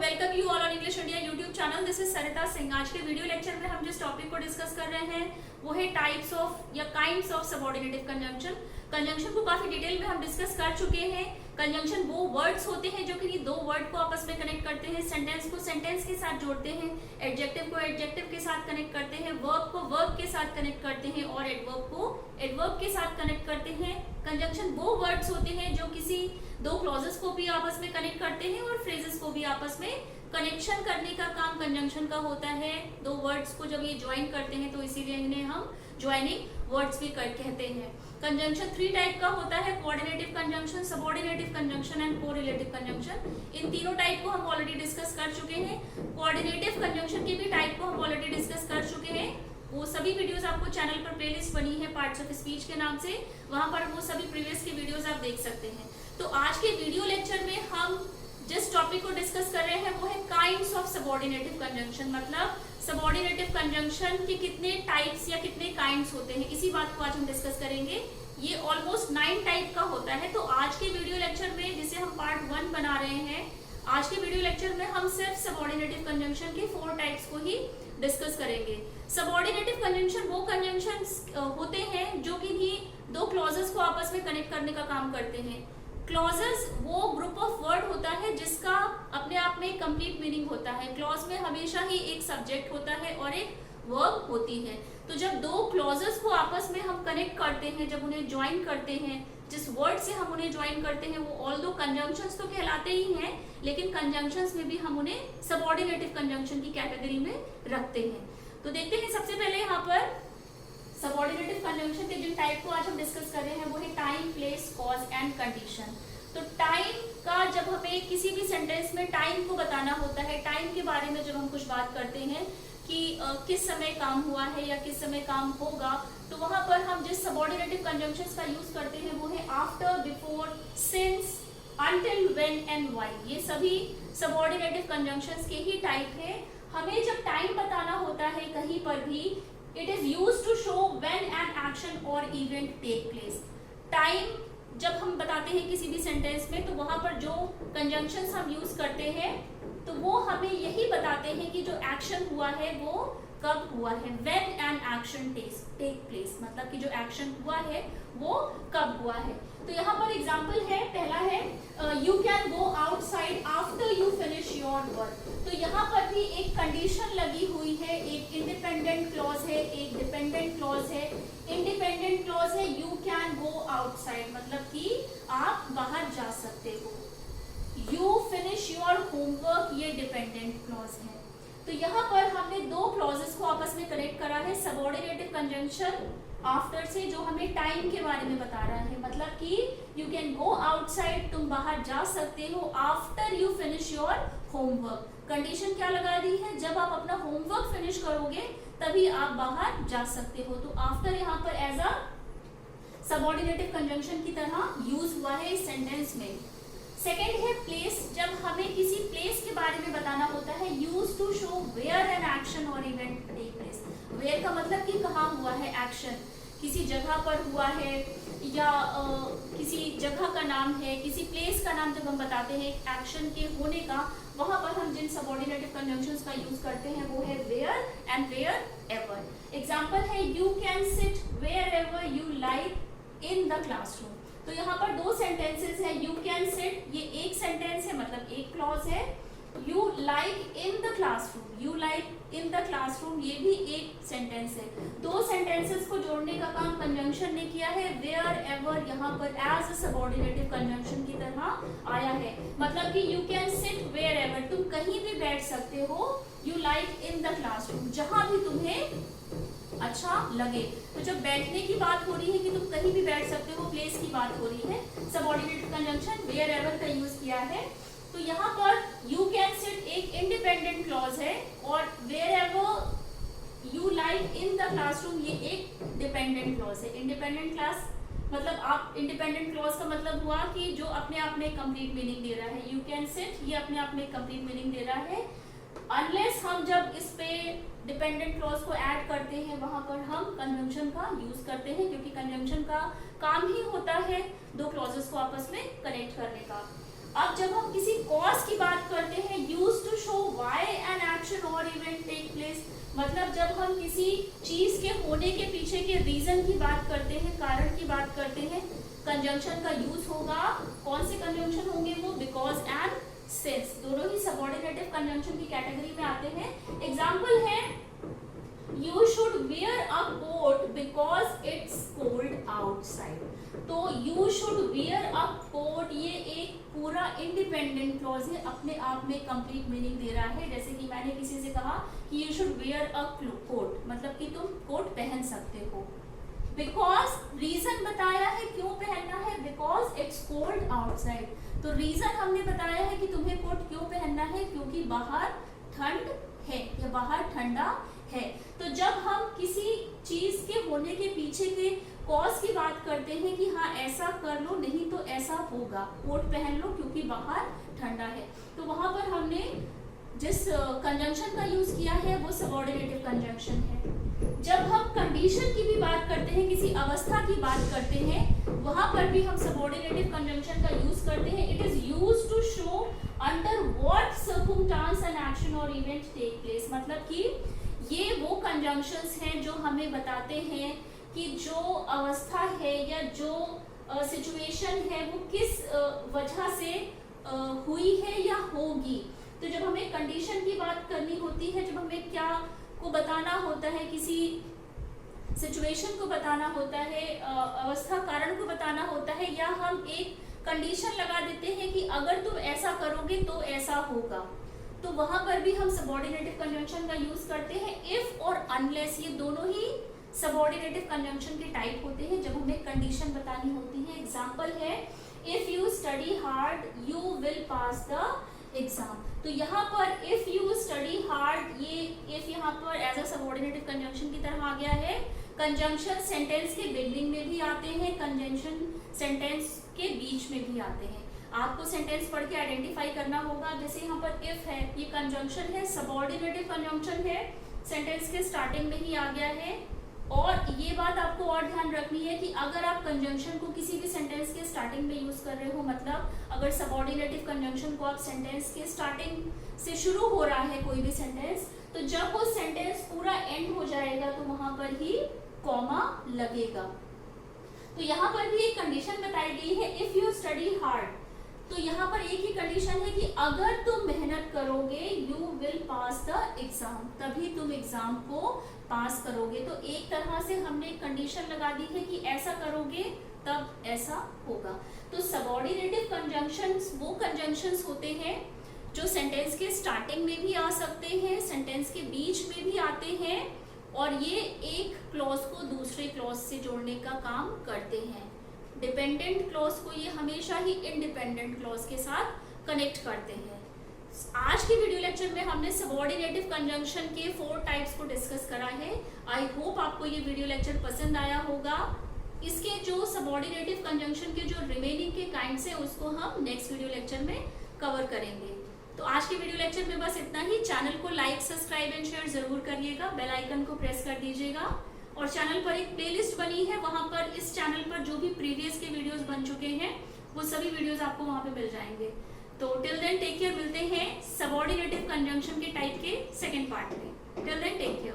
Welcome you all on English India YouTube channel. This is Sarita Singh. आज के video lecture में हम जिस टॉपिक को डिस्कस कर रहे हैं वो है टाइप्स ऑफ या काइंड्स ऑफ सबऑर्डिनेटिव कंजंक्शन। कंजंक्शन को काफी डिटेल में हम डिस्कस कर चुके हैं। कंजंक्शन वो वर्ड्स होते हैं जो कि दो वर्ड को आपस में कनेक्ट करते हैं, सेंटेंस को सेंटेंस के साथ जोड़ते हैं, एडजेक्टिव को एडजेक्टिव के साथ कनेक्ट करते हैं, वर्ब को वर्ब के साथ कनेक्ट करते हैं और एडवर्ब को एडवर्ब के साथ कनेक्ट करते हैं। कंजंक्शन वो वर्ड्स होते हैं जो किसी दो क्लॉजेस को भी आपस में कनेक्ट करते हैं और फ्रेजेस को भी आपस में कनेक्शन करने का काम कंजंक्शन का होता है। दो वर्ड्स को जब ये ज्वाइन करते हैं तो इसीलिए इन्हें हम ज्वाइनिंग वर्ड्स भी कहते हैं। कंजंक्शन 3 टाइप का होता है, coordinative conjunction, subordinative conjunction and correlative conjunction. इन तीनों टाइप को हम ऑलरेडी डिस्कस कर चुके हैं। कोऑर्डिनेटिव कंजंक्शन के भी टाइप को हम ऑलरेडी डिस्कस कर चुके हैं। वो सभी वीडियोस आपको चैनल पर प्लेलिस्ट बनी है पार्ट्स ऑफ स्पीच के नाम से, वहां पर वो सभी प्रीवियस के वीडियोस आप देख सकते हैं। तो आज के वीडियो लेक्चर में हम जिस टॉपिक को डिस्कस कर रहे हैं वो है काइंड्स ऑफ सबऑर्डिनेटिव कंजंक्शन, मतलब सबऑर्डिनेटिव कंजंक्शन के कितने टाइप्स या कितने काइंड्स होते हैं, इसी बात को आज हम डिस्कस करेंगे। ये ऑलमोस्ट 9 टाइप का होता है। तो आज के वीडियो लेक्चर में, जिसे हम पार्ट 1 बना रहे हैं, आज के वीडियो लेक्चर में हम सिर्फ सबऑर्डिनेटिव कंजंक्शन के 4 टाइप्स को ही डिस्कस करेंगे। सबऑर्डिनेटिव कंजंक्शन वो कंजंक्शंस होते हैं जो कि भी दो क्लॉजेस को आपस में कनेक्ट करने का काम करते हैं। क्लॉजेस वो ग्रुप ऑफ वर्ड होता है जिसका अपने आप में कंप्लीट मीनिंग होता है। क्लॉज में हमेशा ही एक सब्जेक्ट होता है और एक वर्ब होती है। तो जब दो क्लॉजेस को आपस में हम कनेक्ट करते हैं, जब उन्हें ज्वाइन करते हैं, जिस वर्ड से हम उन्हें ज्वाइन करते हैं वो ऑल्दो कंजंक्शंस तो कहलाते ही हैं, लेकिन कंजंक्शंस में भी हम उन्हें सबऑर्डिनेटिव कंजंक्शन की कैटेगरी में रखते हैं। तो देखते हैं सबसे पहले यहाँ पर सबऑर्डिनेटिव कंजंक्शन के जिन टाइप को आज हम डिस्कस कर रहे हैं वो है time, place, cause and condition. तो टाइम का जब हमें किसी भी सेंटेंस में टाइम को बताना होता है, टाइम के बारे में जब हम कुछ बात करते हैं कि किस समय काम हुआ है या किस समय काम होगा, तो वहां पर हम जिस सबऑर्डिनेटिव कंजंक्शंस का यूज करते हैं वो है after, before, since, until, when and why। ये सभी सबऑर्डिनेटिव कंजंक्शंस के ही टाइप है। हमें जब टाइम बताना होता है कहीं पर भी, it is used to show when an action और इवेंट टेक प्लेस। टाइम जब हम बताते हैं किसी भी सेंटेंस में तो वहां पर जो कंजंक्शंस हम यूज करते हैं तो वो हमें यही बताते हैं कि जो एक्शन हुआ है वो कब हुआ है। When an action take place, मतलब कि जो एक्शन हुआ है वो कब हुआ है। तो यहाँ पर एग्जाम्पल है, पहला है you can go outside after you finish your work. तो यहाँ पर भी एक कंडीशन लगी हुई है, एक इंडिपेंडेंट क्लॉज है, एक डिपेंडेंट क्लॉज है। इंडिपेंडेंट क्लॉज है यू कैन गो आउटसाइड, मतलब कि आप बाहर जा सकते हो। यू फिनिश योर होमवर्क, ये डिपेंडेंट क्लॉज है। तो यहाँ पर हमने दो क्लॉजेस को आपस में कनेक्ट करा है। सबऑर्डिनेटिव कंजंक्शन आफ्टर से जो हमें टाइम के बारे में बता रहा है, मतलब कि यू कैन गो आउटसाइड, तुम बाहर जा सकते हो, after you finish your homework. Condition क्या लगा दी है, जब आप अपना होमवर्क फिनिश करोगे तभी आप बाहर जा सकते हो। तो आफ्टर यहाँ पर एज अ सबऑर्डिनेटिव कंजंक्शन की तरह यूज हुआ है इस सेंटेंस में। सेकेंड है प्लेस, जब हमें किसी प्लेस के बारे में बताना होता है, use to show where an action और इवेंट टेक प्लेस। वेयर का मतलब कि कहाँ हुआ है एक्शन, किसी जगह पर हुआ है या किसी जगह का नाम है, किसी प्लेस का नाम जब हम बताते हैं एक्शन के होने का, वहां पर हम जिन सबऑर्डिनेटिव कंजंक्शंस का यूज करते हैं वो है where and wherever. Example है you can sit wherever you like in the classroom. तो यहाँ पर दो सेंटेंसेस है, यू कैन सिट ये एक सेंटेंस है, मतलब एक क्लॉज है। You like in the classroom, you like in the classroom ये भी एक सेंटेंस है। दो सेंटेंसेस को जोड़ने का काम कंजंक्शन ने किया है। वेयर एवर यहाँ पर एज अ सबऑर्डिनेटिव कंजंक्शन की तरह आया है, मतलब कि you can sit wherever, तुम कहीं भी बैठ सकते हो। You like in the classroom, जहां भी तुम्हें अच्छा लगे। तो जब बैठने की बात हो रही है कि तुम कहीं भी बैठ सकते हो, प्लेस की बात हो रही है, सबऑर्डिनेटिव कंजंक्शन वेयर एवर का यूज किया है। तो यहाँ पर यू कैन सिट एक इंडिपेंडेंट क्लॉज है और wherever you like in the classroom ये एक डिपेंडेंट क्लॉज है। इंडिपेंडेंट क्लास मतलब आप इंडिपेंडेंट क्लॉज का मतलब हुआ कि जो अपने आप में कंप्लीट मीनिंग दे रहा है। यू कैन सिट ये अपने आप में कंप्लीट मीनिंग दे रहा है, अनलेस हम जब इस पे डिपेंडेंट क्लॉज को ऐड करते हैं वहां पर हम कंजंक्शन का यूज करते हैं, क्योंकि कंजंक्शन का काम ही होता है दो क्लॉजेस को आपस में कनेक्ट करने का। अब जब हम किसी कॉज की बात करते हैं, यूज टू मतलब जब हम किसी चीज के होने के पीछे के रीजन की बात करते हैं, कारण की बात करते हैं, कंजंक्शन का यूज होगा। कौन से कंजंक्शन होंगे वो? बिकॉज एंड सिंस, दोनों ही सबऑर्डिनेटिव कंजंक्शन की कैटेगरी में आते हैं। एग्जांपल है You should wear a coat because it's cold outside. तो you should wear a coat ये एक पूरा इंडिपेंडेंट क्लॉज है, अपने आप में कंप्लीट मीनिंग दे रहा है। जैसे कि मैंने किसी से कहा कि you should wear a coat, मतलब कि तुम कोट पहन सकते हो। Because रीजन बताया है क्यों पहनना है, because it's cold outside। तो रीजन हमने बताया है कि तुम्हें कोट क्यों पहनना है, क्योंकि बाहर ठंड है या बाहर ठंडा है। तो जब हम किसी चीज के होने के पीछे के कॉज की बात करते हैं कि हाँ ऐसा कर लो नहीं तो ऐसा होगा, कोट पहन लो क्योंकि बाहर ठंडा है, तो वहां पर हमने जिस कंजंक्शन का यूज किया है वो सबऑर्डिनेटिव कंजंक्शन है। जब हम कंडीशन की भी बात करते हैं, किसी अवस्था की बात करते हैं, वहां पर भी हम सबऑर्डिनेटिव कंजंक्शन का यूज करते हैं। It is used to show under what circumstance an action और इवेंट टेक प्लेस, मतलब कि ये वो कंजंक्शंस हैं जो हमें बताते हैं कि जो अवस्था है या जो सिचुएशन है वो किस वजह से हुई है या होगी। तो जब हमें कंडीशन की बात करनी होती है, जब हमें क्या को बताना होता है, किसी सिचुएशन को बताना होता है, अवस्था कारण को बताना होता है, या हम एक कंडीशन लगा देते हैं कि अगर तुम ऐसा करोगे तो ऐसा होगा, तो वहां पर भी हम सबऑर्डिनेटिव कंजंक्शन का यूज करते हैं। इफ और अनलेस ये दोनों ही सबऑर्डिनेटिव कंजंक्शन के टाइप होते हैं जब हमें कंडीशन बतानी होती है। एग्जांपल है if you study hard you will pass the exam. तो यहाँ पर इफ यू स्टडी हार्ड, ये इफ यहाँ पर एज अ सबऑर्डिनेटिव कंजंक्शन की तरह आ गया है। कंजंक्शन सेंटेंस के बिगिनिंग में भी आते हैं, कंजंक्शन सेंटेंस के बीच में भी आते हैं। आपको सेंटेंस पढ़ के आइडेंटिफाई करना होगा। जैसे यहाँ पर इफ है, ये कंजंक्शन है, सबऑर्डिनेटिव कंजंक्शन है, सेंटेंस के स्टार्टिंग में ही आ गया है। और ये बात आपको और ध्यान रखनी है कि अगर आप कंजंक्शन को किसी भी सेंटेंस के स्टार्टिंग में यूज कर रहे हो, मतलब अगर सबऑर्डिनेटिव कंजंक्शन को आप सेंटेंस के स्टार्टिंग से शुरू हो रहा है कोई भी सेंटेंस, तो जब वो सेंटेंस पूरा एंड हो जाएगा तो वहां पर ही कॉमा लगेगा। तो यहाँ पर भी एक कंडीशन बताई गई है इफ यू स्टडी हार्ड। तो यहाँ पर एक ही कंडीशन है कि अगर तुम मेहनत करोगे you will pass the exam, तभी तुम एग्जाम को पास करोगे। तो एक तरह से हमने कंडीशन लगा दी है कि ऐसा करोगे तब ऐसा होगा। तो सबऑर्डिनेटिव कंजंक्शंस वो कंजंक्शंस होते हैं जो सेंटेंस के स्टार्टिंग में भी आ सकते हैं, सेंटेंस के बीच में भी आते हैं, और ये एक क्लॉज को दूसरे क्लॉज से जोड़ने का काम करते हैं। डिपेंडेंट क्लॉज को ये हमेशा ही इंडिपेंडेंट क्लॉज के साथ कनेक्ट करते हैं। आज के वीडियो लेक्चर में हमने सबऑर्डिनेटिव कंजंक्शन के 4 टाइप्स को डिस्कस करा है। आई होप आपको ये वीडियो लेक्चर पसंद आया होगा। इसके जो सबऑर्डिनेटिव कंजंक्शन के जो रिमेनिंग के काइंड्स हैं उसको हम नेक्स्ट वीडियो लेक्चर में कवर करेंगे। तो आज के वीडियो लेक्चर में बस इतना ही। चैनल को लाइक, सब्सक्राइब एंड शेयर जरूर करिएगा, बेल आइकन को प्रेस कर दीजिएगा। और चैनल पर एक प्लेलिस्ट बनी है, वहां पर इस चैनल पर जो भी प्रीवियस के वीडियोस बन चुके हैं वो सभी वीडियोस आपको वहां पे मिल जाएंगे। तो टिल देन टेक केयर, मिलते हैं सबऑर्डिनेटिव कंजंक्शन के टाइप के सेकंड पार्ट में। Till then take care.